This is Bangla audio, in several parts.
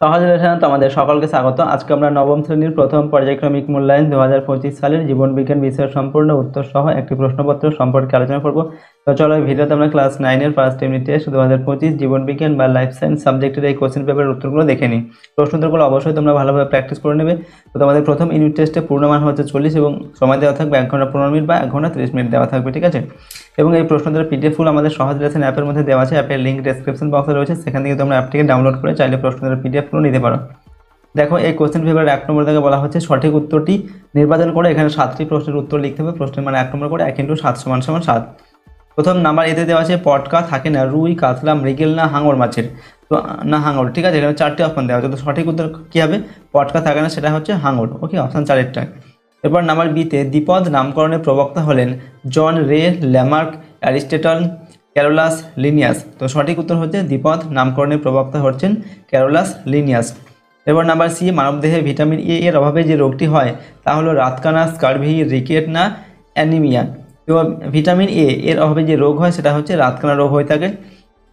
সহজ লেসনে তোমাদের সকলকে স্বাগত। আজকে আমরা নবম শ্রেণীর প্রথম পর্যায়ক্রমিক মূল্যায়ন 2025 সালের জীবন বিজ্ঞান বিষয়ের সম্পূর্ণ উত্তর সহ একটি প্রশ্নপত্র সম্পর্কে আলোচনা করব। তো চলো এই ভিডিওতে আমরা ক্লাস 9-এর ফার্স্ট ইউনিট টেস্ট 2025 জীবন বিজ্ঞান বা লাইফ সায়েন্স সাবজেক্টের এই কোশ্চেন পেপারের উত্তরগুলো দেখে নিই। প্রশ্নোত্তরগুলো অবশ্যই তোমরা ভালোভাবে প্র্যাকটিস করে নেবে। তো তোমাদের প্রথম ইউনিট টেস্টে পূর্ণমান হচ্ছে 40 এবং সময় দেওয়া থাকবে 1 ঘন্টা 15 মিনিট বা 1 ঘন্টা 30 মিনিট দেওয়া থাকবে, ঠিক আছে। এবং এই প্রশ্নোত্তরের পিডিএফ ফুল আমাদের সহজ লেসন অ্যাপের মধ্যে দেওয়া আছে। অ্যাপের লিঙ্ক ডেসক্রিপশন বক্সে রয়েছে, সেখান থেকে তোমরা অ্যাপটিকে ডাউনলোড করে চাইলে প্রশ্নোত্তরের পিডিএফ ফুল নিতে পারো। দেখো, এই কোশ্চেন পেপারের 1 নম্বর থেকে বলা হচ্ছে সঠিক উত্তরটি নির্বাচন করে এখানে 7টি প্রশ্নের উত্তর লিখতে হবে। প্রশ্নের মানে 1 নম্বর করে 1 × 7 = 7। প্রথম নাম্বার এতে দেওয়া আছে পটকা থাকে না রুই, কাতলা, মৃগেল না হাঙর মাছের। তো না হাঙর, ঠিক আছে। এখানে 4টি অপশন দেওয়া আছে, তো সঠিক উত্তর কী হবে? পটকা থাকে না, সেটা হচ্ছে হাঙর। ওকে, অপশন 4-এরটা। এরপর নাম্বার বিতে দ্বিপদ নামকরণের প্রবক্তা হলেন জন রে, ল্যামার্ক, অ্যারিস্টটল, ক্যারোলাস, লিনিয়াস। তো সঠিক উত্তর হচ্ছে দ্বিপদ নামকরণের প্রবক্তা হচ্ছেন ক্যারোলাস লিনিয়াস। এরপর নাম্বার সি, মানবদেহে ভিটামিন এ এর অভাবে যে রোগটি হয় তা হলো রাতকানা, স্কারভি, রিকেট না অ্যানিমিয়া। তো ভিটামিন এ এর অভাবে যে রোগ হয় সেটা হচ্ছে রাতকানা রোগ হয়ে থাকে।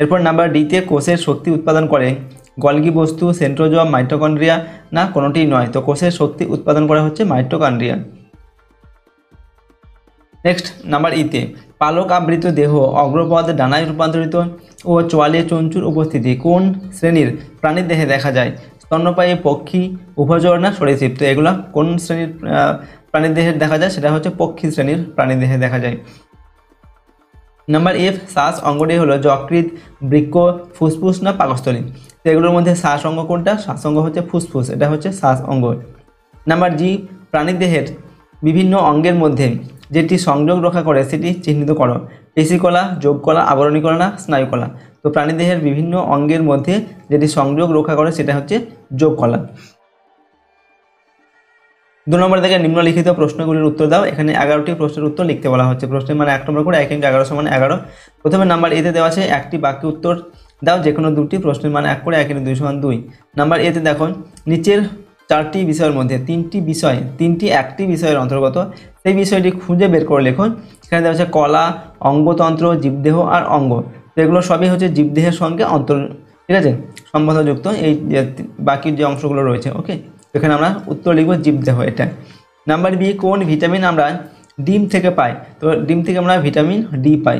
এরপর নাম্বার ডিতে কোষের শক্তি উৎপাদন করে গলগি বস্তু, সেন্ট্রোজোয়াম, মাইটোকন্ড্রিয়া না কোনোটিই নয়। তো কোষের শক্তি উৎপাদন করা হচ্ছে মাইটোকন্ড্রিয়া। নেক্সট নাম্বার ইতে পালক আবৃত দেহ, অগ্রপদ ডানায় রূপান্তরিত ও চোয়ালে চঞ্চুর উপস্থিতি কোন শ্রেণীর প্রাণীর দেহে দেখা যায়? স্তন্যপায়ী, পক্ষী, উভচর না সরীসৃপ। তো এগুলো কোন শ্রেণীর প্রাণীর দেহে দেখা যায়? সেটা হচ্ছে পক্ষী শ্রেণীর প্রাণীর দেহে দেখা যায়। নাম্বার এফ, শ্বাস অঙ্গটি হলো যকৃৎ, বৃক্ক, ফুসফুস না পাকস্থলী। তো এগুলোর মধ্যে শ্বাস অঙ্গ কোনটা? শ্বাস অঙ্গ হচ্ছে ফুসফুস, এটা হচ্ছে শ্বাস অঙ্গ। নাম্বার জি, প্রাণীর দেহের বিভিন্ন অঙ্গের মধ্যে যেটি সংযোগ রক্ষা করে সেটি চিহ্নিত করো। পেশিকলা, যোগকলা, আবরণী কলা না স্নায়ুকলা। তো প্রাণীদেহের বিভিন্ন অঙ্গের মধ্যে যেটি সংযোগ রক্ষা করে সেটা হচ্ছে যোগকলা। 2 নম্বর থেকে নিম্নলিখিত প্রশ্নগুলির উত্তর দাও। এখানে 11টি প্রশ্নের উত্তর লিখতে বলা হচ্ছে। প্রশ্নের মানে 1 নম্বর করে 1 × 11 = 11। প্রথমে নাম্বার এতে দেওয়া আছে একটি বাক্যে উত্তর দাও যে কোনো দুটি। প্রশ্নের মানে 1 করে 1 × 2 = 2। নাম্বার এতে দেখো নিচের 4টি বিষয়ের মধ্যে 3টি একটি বিষয়ের অন্তর্গত, সেই বিষয়টি খুঁজে বের করে লেখো। এখানে দেওয়া আছে কলা, অঙ্গতন্ত্র, জীবদেহ আর অঙ্গ। তো এগুলো সবই হচ্ছে জীবদেহের সঙ্গে ঠিক আছে, সম্বন্ধযুক্ত এই বাকি যে অংশগুলো রয়েছে। ওকে, এখানে আমরা উত্তর লিখব জীবদেহ, এটা। নাম্বার বি, কোন ভিটামিন আমরা ডিম থেকে পাই? তো ডিম থেকে আমরা ভিটামিন ডি পাই।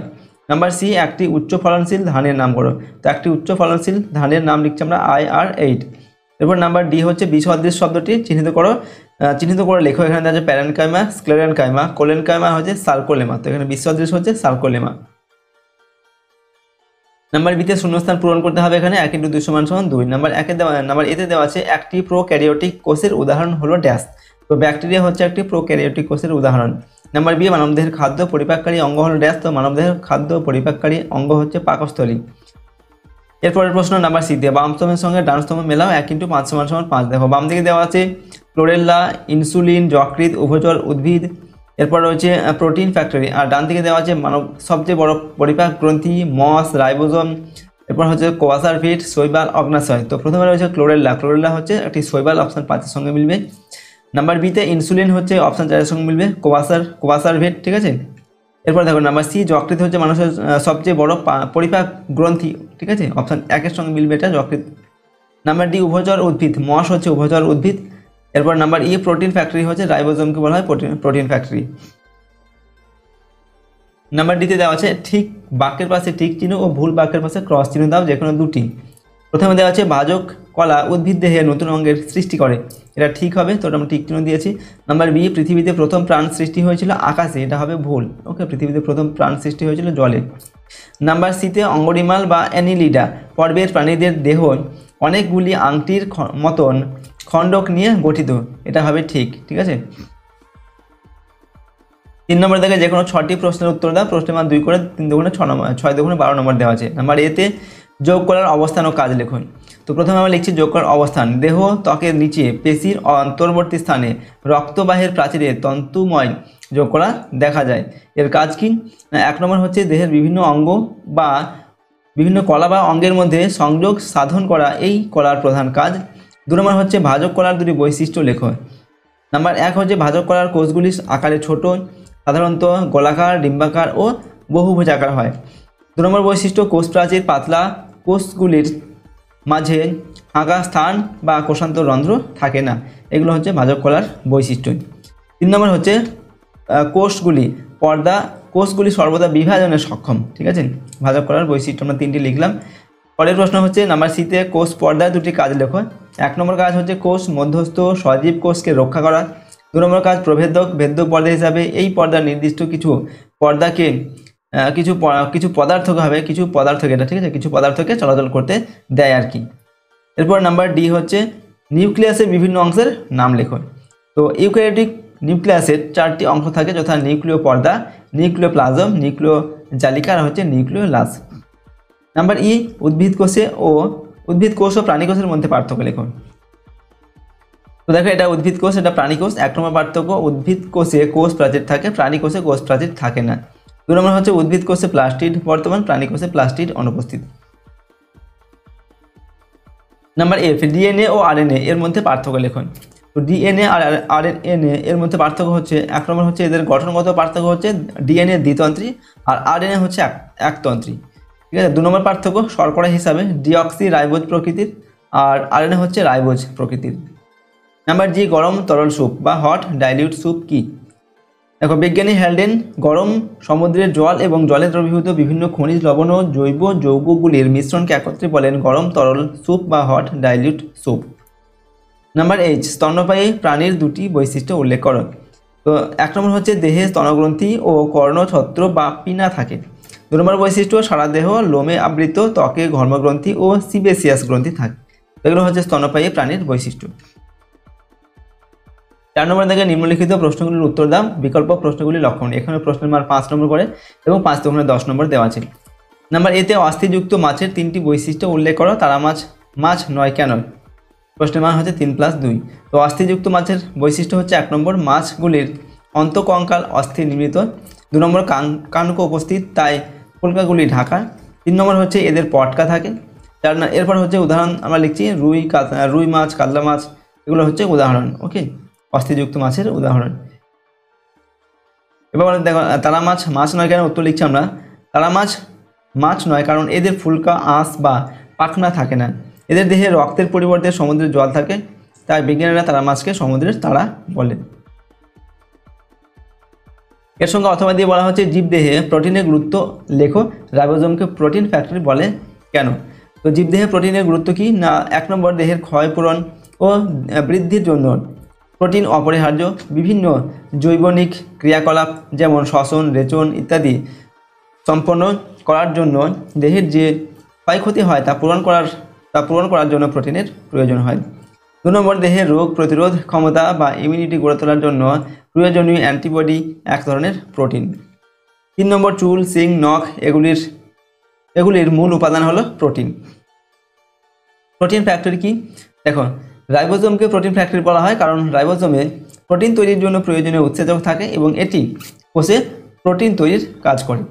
নাম্বার সি, একটি উচ্চ ফলনশীল ধানের নাম করো। তো একটি উচ্চ ফলনশীল ধানের নাম লিখছি আমরা IR8। এরপর নাম্বার ডি হচ্ছে বিসদৃশ শব্দটি চিহ্নিত করে লেখো। এখানে দেখা যাচ্ছে প্যারেনকাইমা, স্ক্লেরেনকাইমা, কোলেনকাইমা হচ্ছে সার্কোলেমা। তো এখানে বিসদৃশ হচ্ছে সার্কোলেমা। নাম্বার বিতে শূন্যস্থান পূরণ করতে হবে। এখানে 1 × 2 = 2। নাম্বার এতে দেওয়া আছে একটি প্রোক্যারিওটিক কোষের উদাহরণ হলো ড্যাশ। তো ব্যাকটেরিয়া হচ্ছে একটি প্রোক্যারিওটিক কোষের উদাহরণ। নাম্বার বি, মানবদেহের খাদ্য পরিপাককারী অঙ্গ হলো ড্যাশ। তো মানবদেহের খাদ্য পরিপাককারী অঙ্গ হচ্ছে পাকস্থলী। এরপরের প্রশ্ন নাম্বার সি দিয়ে বাম স্তম্ভের সঙ্গে ডান স্তম্ভ মেলাও। 1 × 5 = 5। দেখো, বাম দিকে দেওয়া আছে ক্লোরেল্লা, ইনসুলিন, যকৃৎ, উভচর, উদ্ভিদ। এরপর রয়েছে প্রোটিন ফ্যাক্টরি। আর ডান দিকে দেওয়া আছে মানব সবচেয়ে বড় পরিপাক গ্রন্থি, মস, রাইবোজোম। এরপর হচ্ছে কোয়াসার ভিট, শৈবাল, অগ্নাশয়। তো প্রথমে রয়েছে ক্লোরেল্লা হচ্ছে একটি শৈবাল, অপশান 5-এর সঙ্গে মিলবে। নাম্বার বিতে ইনসুলিন হচ্ছে অপশান 4-এর সঙ্গে মিলবে, কোয়াসার ভিট, ঠিক আছে। এরপর দেখো নাম্বার সি, যকৃৎ হচ্ছে মানুষের সবচেয়ে বড় পরিপাক গ্রন্থি, ঠিক আছে। অপশান 1-এর সঙ্গে মিলবে এটা, যকৃৎ। নাম্বার ডি, উভচর উদ্ভিদ, মস হচ্ছে উভচর উদ্ভিদ। এরপর নাম্বার ই, প্রোটিন ফ্যাক্টরি হচ্ছে রাইবোজোমকে বলা হয় প্রোটিন ফ্যাক্টরি। নাম্বার ডিতে দেওয়া আছে ঠিক বাক্যের পাশে টিক চিহ্ন ও ভুল বাক্যের পাশে ক্রস চিহ্ন দাও যে কোনো দুটি। প্রথমে দেওয়া আছে ভাজক কলা উদ্ভিদ দেহে নতুন অঙ্গের সৃষ্টি করে, এটা ঠিক হবে, তো আমরা টিক চিহ্ন দিয়েছি। নাম্বার বি, পৃথিবীতে প্রথম প্রাণ সৃষ্টি হয়েছিল আকাশে, এটা হবে ভুল। ওকে, পৃথিবীতে প্রথম প্রাণ সৃষ্টি হয়েছিল জলে। নাম্বার সিতে অঙ্গডিমাল বা অ্যানিলিডা পর্বের প্রাণীদের দেহ অনেকগুলি আংটির মতন খণ্ডক নিয়ে গঠিত, এটা হবে ঠিক, ঠিক আছে। 3 নম্বর থেকে যে কোনো 6টি প্রশ্নের উত্তর দাও। প্রশ্নের মান 2 করে 3 × 6 = 6, 2 × 12 নম্বর দেওয়া আছে। নাম্বার এতে যোগ করার অবস্থান ও কাজ লিখুন। তো প্রথমে আমরা লিখছি যোগ করার অবস্থান। দেহ ত্বকের নিচে পেশির অন্তর্বর্তী স্থানে রক্তবাহের প্রাচীরে তন্তুময় যোগ করা দেখা যায়। এর কাজ কি? 1 নম্বর হচ্ছে দেহের বিভিন্ন অঙ্গ বা বিভিন্ন কলা বা অঙ্গের মধ্যে সংযোগ সাধন করা এই কলার প্রধান কাজ। 2 নম্বর হচ্ছে ভাজক কলার 2টি বৈশিষ্ট্য লেখো। নাম্বার 1 হচ্ছে ভাজক কলার কোষগুলি আকারে ছোট, সাধারণত গোলাকার, ডিম্বাকার ও বহুভুজাকার হয়। 2 নম্বর বৈশিষ্ট্য, কোষ প্রাচীর পাতলা, কোষগুলির মাঝে ফাঁকা স্থান বা কোষান্তর রন্ধ্র থাকে না। এগুলো হচ্ছে ভাজক কলার বৈশিষ্ট্য। 3 নম্বর হচ্ছে কোষগুলি সর্বদা বিভাজনে সক্ষম। ঠিক আছে, ভাজক কলার বৈশিষ্ট্য আমরা 3টি লিখলাম। পরের প্রশ্ন হচ্ছে নাম্বার সিতে কোষ পর্দায় 2টি কাজ লেখো। 1 নম্বর কাজ হচ্ছে কোষ মধ্যস্থ সজীব কোষকে রক্ষা করা। 2 নম্বর কাজ ভেদ্যক পর্দা হিসাবে এই পর্দার নির্দিষ্ট কিছু পর্দাকে কিছু পদার্থকে এটা ঠিক আছে কিছু পদার্থকে চলাচল করতে দেয় আর কি। এরপর নাম্বার ডি হচ্ছে নিউক্লিয়াসের বিভিন্ন অংশের নাম লেখো। তো ইউক্যারিওটিক নিউক্লিয়াসের 4টি অংশ থাকে, যথা নিউক্লিয় পর্দা, নিউক্লিওপ্লাজম, নিউক্লিয় জালিকা আর হচ্ছে নিউক্লিওলাস। নাম্বার ই উদ্ভিদ কোষ ও প্রাণী কোষের মধ্যে পার্থক্য লেখো। তো দেখো, এটা উদ্ভিদ কোষ, এটা প্রাণী কোষ। 1 নম্বর পার্থক্য, উদ্ভিদ কোষে কোষ প্রাচীর থাকে, প্রাণী কোষে কোষ প্রাচীর থাকে না। 2 নম্বর হচ্ছে উদ্ভিদ কোষে প্লাস্টিড বর্তমান, প্রাণী কোষে প্লাস্টিড অনুপস্থিত। নাম্বার এফ ডিএনএ ও আরএনএ এর মধ্যে পার্থক্য লেখুন। তো ডিএনএ আর আরএনএ এর মধ্যে পার্থক্য হচ্ছে 1 নম্বর হচ্ছে এদের গঠনগত পার্থক্য হচ্ছে ডিএনএ দ্বিতন্ত্রী আর আরএনএ হচ্ছে একতন্ত্রী। ঠিক আছে। 2 নম্বর পার্থক্য, শর্করা হিসাবে ডিঅক্সি রাইবোজ প্রকৃতির আর আরএনএ হচ্ছে রাইবোজ প্রকৃতির। নাম্বার জি গরম তরল স্যুপ বা হট ডাইলিউট স্যুপ কি? দেখো, বিজ্ঞানী হ্যালডেন গরম সমুদ্রের জল এবং জলে দ্রবীভূত বিভিন্ন খনিজ লবণ ও জৈব যৌগগুলির মিশ্রণকে একত্রে বলেন গরম তরল স্যুপ বা hot dilute soup. Number H স্তন্যপায়ী প্রাণীর 2টি বৈশিষ্ট্য উল্লেখ করো। তো 1 নম্বর হচ্ছে দেহে স্তনগ্রন্থি ও কর্ণছত্র বা পিনা থাকে। 2 নম্বর বৈশিষ্ট্য, সারা দেহ লোমে আবৃত, ত্বকে ঘর্মগ্রন্থি ও সিবেসিয়াস গ্রন্থি থাকে। এগুলো হচ্ছে স্তন্যপায়ী প্রাণীর বৈশিষ্ট্য। 4 নম্বর থেকে নিম্নলিখিত প্রশ্নগুলির উত্তর দাও, বিকল্প প্রশ্নগুলি লক্ষণ। এখানে প্রশ্নের মান 5 নম্বর করে এবং 5 থেকে 10 নম্বর দেওয়া আছে। নাম্বার এতে অস্থিযুক্ত মাছের 3টি বৈশিষ্ট্য উল্লেখ করো। তারা মাছ নয় কেন? প্রশ্নের মান হচ্ছে 3+2। তো অস্থিযুক্ত মাছের বৈশিষ্ট্য হচ্ছে 1 নম্বর মাছগুলির অন্তঃকঙ্কাল অস্থি নির্মিত। 2 নম্বর কানক উপস্থিত, তাই কলকাগুলি ঢাকা। 3 নম্বর হচ্ছে এদের পটকা থাকে। এরপর হচ্ছে উদাহরণ আমরা লিখছি রুই মাছ, কাতলা মাছ, এগুলো হচ্ছে উদাহরণ। ওকে, অস্থিযুক্ত মাছের উদাহরণ। এবার দেখো, তারা মাছ নয় কেন? উত্তর লিখছি আমরা, তারা মাছ নয় কারণ এদের ফুলকা, আঁশ বা পাখনা থাকে না। এদের দেহে রক্তের পরিবর্তে সমুদ্রের জল থাকে, তাই বিজ্ঞানীরা তারা মাছকে সমুদ্রের তারা বলেন। এর সঙ্গে অথবা দিয়ে বলা হচ্ছে জীবদেহে প্রোটিনের গুরুত্ব লেখো। রাইবোজোমকে প্রোটিন ফ্যাক্টরি বলে কেন? তো জীবদেহে প্রোটিনের গুরুত্ব কি না? 1 নম্বর দেহের ক্ষয় পূরণ ও বৃদ্ধির জন্য প্রোটিন অপরিহার্য। বিভিন্ন জৈবনিক ক্রিয়াকলাপ যেমন শ্বসন, রেচন ইত্যাদি সম্পন্ন করার জন্য দেহের যে ক্ষয়ক্ষতি হয় তা পূরণ করার জন্য প্রোটিনের প্রয়োজন হয়। 2 নম্বর দেহের রোগ প্রতিরোধ ক্ষমতা বা ইমিউনিটি গড়ে তোলার জন্য প্রয়োজনীয় অ্যান্টিবডি এক ধরনের প্রোটিন। 3 নম্বর চুল, শিং, নখ এগুলির মূল উপাদান হলো প্রোটিন। প্রোটিন ফ্যাক্টরি কি? দেখো, রাইবোজোমকে প্রোটিন ফ্যাক্টরি বলা হয় কারণ রাইবোজোমে প্রোটিন তৈরির জন্য প্রয়োজনীয় উৎসেচক থাকে এবং এটি কোষে প্রোটিন তৈরির কাজ করে।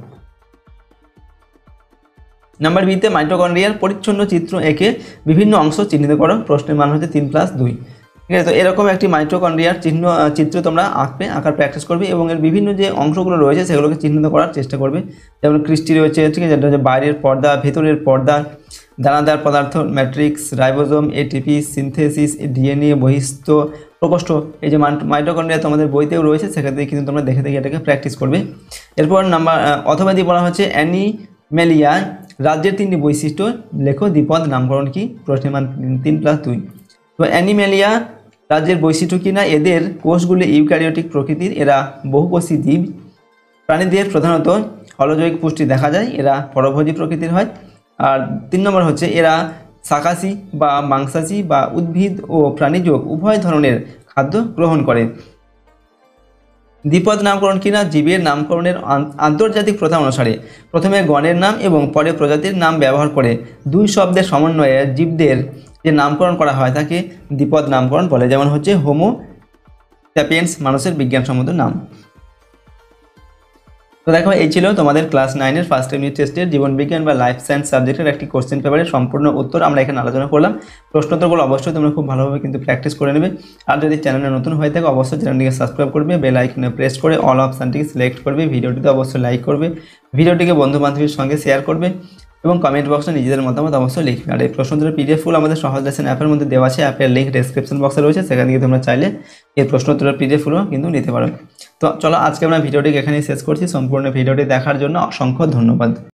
নাম্বার বিতে মাইটোকন্ড্রিয়ার পরিচ্ছন্ন চিত্র এঁকে বিভিন্ন অংশ চিহ্নিত করো। প্রশ্নের মান হচ্ছে 3+2। ঠিক আছে। তো এরকম একটি মাইটোকন্ড্রিয়ার চিত্র তোমরা আঁকার প্র্যাকটিস করবে এবং এর বিভিন্ন যে অংশগুলো রয়েছে সেগুলোকে চিহ্নিত করার চেষ্টা করবে। যেমন ক্রিস্টি রয়েছে, ঠিক আছে, যেটা হচ্ছে বাইরের পর্দা, ভেতরের পর্দা, দানাদার পদার্থ, matrix, ribosome, ATP, synthesis, DNA, বহিস্থ প্রকোষ্ঠ। এই যে মাইটোকন্ড্রিয়া তোমাদের বইতেও রয়েছে, সেক্ষেত্রে কিন্তু তোমরা দেখে এটাকে প্র্যাকটিস করবে। এরপর নাম্বার অথবা দিয়ে বলা হচ্ছে অ্যানিমেলিয়া রাজ্যের 3টি বৈশিষ্ট্য লেখো। দ্বিপদ নামকরণ কি? প্রশ্নের মান 3+2। তো অ্যানিমেলিয়া রাজ্যের বৈশিষ্ট্য কি না? এদের কোষগুলি ইউক্যারিওটিক প্রকৃতির, এরা বহুকোষী জীব। প্রাণীদের প্রধানত হলজৈবিক পুষ্টি দেখা যায়, এরা পরভোজী প্রকৃতির হয়। আর 3 নম্বর হচ্ছে এরা শাকাশী বা মাংসাশী বা উদ্ভিদ ও প্রাণীজ উভয় ধরনের খাদ্য গ্রহণ করে। দ্বিপদ নামকরণ কিনা? জীবের নামকরণের আন্তর্জাতিক প্রথা অনুসারে প্রথমে গণের নাম এবং পরে প্রজাতির নাম ব্যবহার করে 2 শব্দের সমন্বয়ে জীবদের যে নামকরণ করা হয় তাকে দ্বিপদ নামকরণ বলে। যেমন হচ্ছে হোমো স্যাপিয়েন্স, মানুষের বিজ্ঞানসম্মত নাম। তো দেখো, এই ছিল তোমাদের ক্লাস 9-এর ফার্স্ট ইউনিট টেস্টের জীবনবিজ্ঞান বা লাইফ সায়েন্স সাবজেক্টের একটি কোশ্চেন পেপারের সম্পূর্ণ উত্তর আমরা এখানে আলোচনা করলাম। প্রশ্নোত্তরগুলো অবশ্যই তোমরা খুব ভালোভাবে কিন্তু প্র্যাকটিস করে নেবে। আর যদি চ্যানেলে নতুন হয়ে থাকে অবশ্যই চ্যানেলটিকে সাবস্ক্রাইব করবে, বেল আইকনে প্রেস করে অল অপশানটিকে সিলেক্ট করবে, ভিডিওটিতে অবশ্যই লাইক করবে, ভিডিওটিকে বন্ধু বান্ধবীর সঙ্গে শেয়ার করবে। এবং কমেন্ট বক্সে নিজেদের মতামত অবশ্যই লিখবে। আর এই প্রশ্নোত্তরের পিডিএফ ফুল আমাদের সহজ লেসন অ্যাপের মধ্যে দেওয়া আছে, অ্যাপের লিঙ্ক ডেসক্রিপশন বক্সে রয়েছে, সেখান থেকে তোমরা চাইলে এই প্রশ্নোত্তরের পিডিএফ ফুলও কিন্তু নিতে পারো। তো চলো আজকে আমরা ভিডিওটি এখানেই শেষ করছি। সম্পূর্ণ ভিডিওটি দেখার জন্য অসংখ্য ধন্যবাদ।